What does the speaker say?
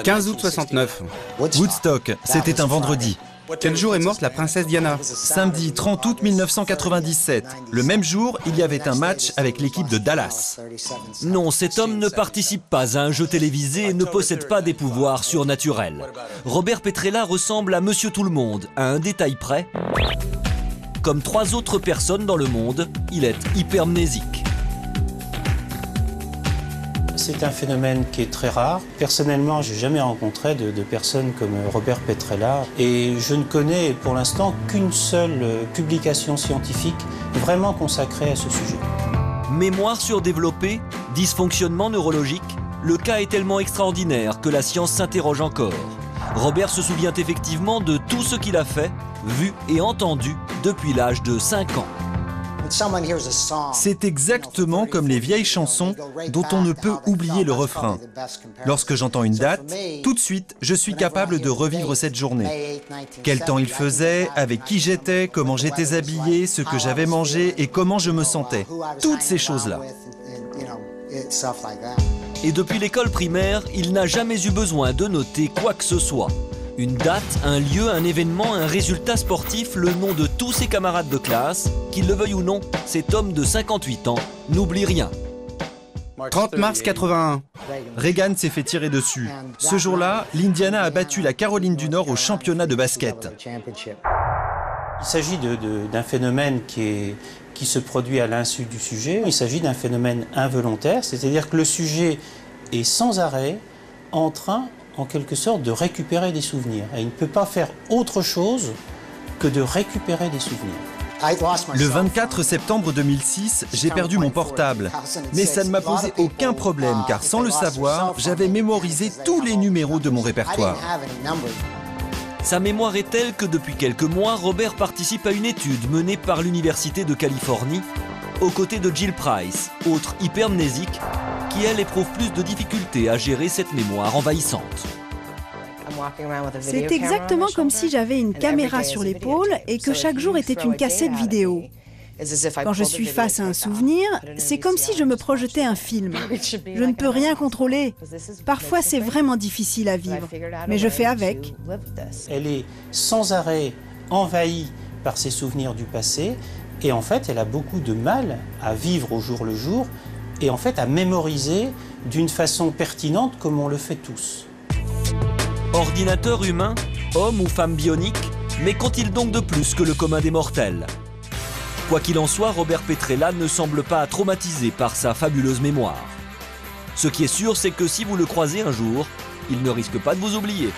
15 août 69. Woodstock, c'était un vendredi. Quel jour est morte la princesse Diana? Samedi 30 août 1997. Le même jour, il y avait un match avec l'équipe de Dallas. Non, cet homme ne participe pas à un jeu télévisé et ne possède pas des pouvoirs surnaturels. Robert Petrella ressemble à Monsieur Tout-le-Monde, à un détail près. Comme 3 autres personnes dans le monde, il est hypermnésique. C'est un phénomène qui est très rare. Personnellement, je n'ai jamais rencontré de personnes comme Robert Petrella. Et je ne connais pour l'instant qu'une seule publication scientifique vraiment consacrée à ce sujet. Mémoire surdéveloppée, dysfonctionnement neurologique, le cas est tellement extraordinaire que la science s'interroge encore. Robert se souvient effectivement de tout ce qu'il a fait, vu et entendu depuis l'âge de 5 ans. C'est exactement comme les vieilles chansons dont on ne peut oublier le refrain. Lorsque j'entends une date, tout de suite, je suis capable de revivre cette journée. Quel temps il faisait, avec qui j'étais, comment j'étais habillé, ce que j'avais mangé et comment je me sentais. Toutes ces choses-là. Et depuis l'école primaire, il n'a jamais eu besoin de noter quoi que ce soit. Une date, un lieu, un événement, un résultat sportif, le nom de tous ses camarades de classe, qu'il le veuille ou non, cet homme de 58 ans n'oublie rien. 30 mars 81. Reagan s'est fait tirer dessus. Ce jour-là, l'Indiana a battu la Caroline du Nord au championnat de basket. Il s'agit d'un phénomène qui se produit à l'insu du sujet. Il s'agit d'un phénomène involontaire, c'est-à-dire que le sujet est sans arrêt en train, en quelque sorte, de récupérer des souvenirs. Et il ne peut pas faire autre chose que de récupérer des souvenirs. Le 24 septembre 2006, j'ai perdu mon portable. Mais ça ne m'a posé aucun problème, car sans le savoir, j'avais mémorisé tous les numéros de mon répertoire. Sa mémoire est telle que depuis quelques mois, Robert participe à une étude menée par l'Université de Californie, aux côtés de Jill Price, autre hypermnésique, qui elle éprouve plus de difficultés à gérer cette mémoire envahissante. C'est exactement comme si j'avais une caméra sur l'épaule et que chaque jour était une cassette vidéo. Quand je suis face à un souvenir, c'est comme si je me projetais un film. Je ne peux rien contrôler. Parfois, c'est vraiment difficile à vivre, mais je fais avec. Elle est sans arrêt envahie par ses souvenirs du passé et en fait, elle a beaucoup de mal à vivre au jour le jour et en fait à mémoriser d'une façon pertinente comme on le fait tous. Ordinateur humain, homme ou femme bionique, mais qu'ont-ils donc de plus que le commun des mortels? Quoi qu'il en soit, Robert Petrella ne semble pas traumatisé par sa fabuleuse mémoire. Ce qui est sûr, c'est que si vous le croisez un jour, il ne risque pas de vous oublier.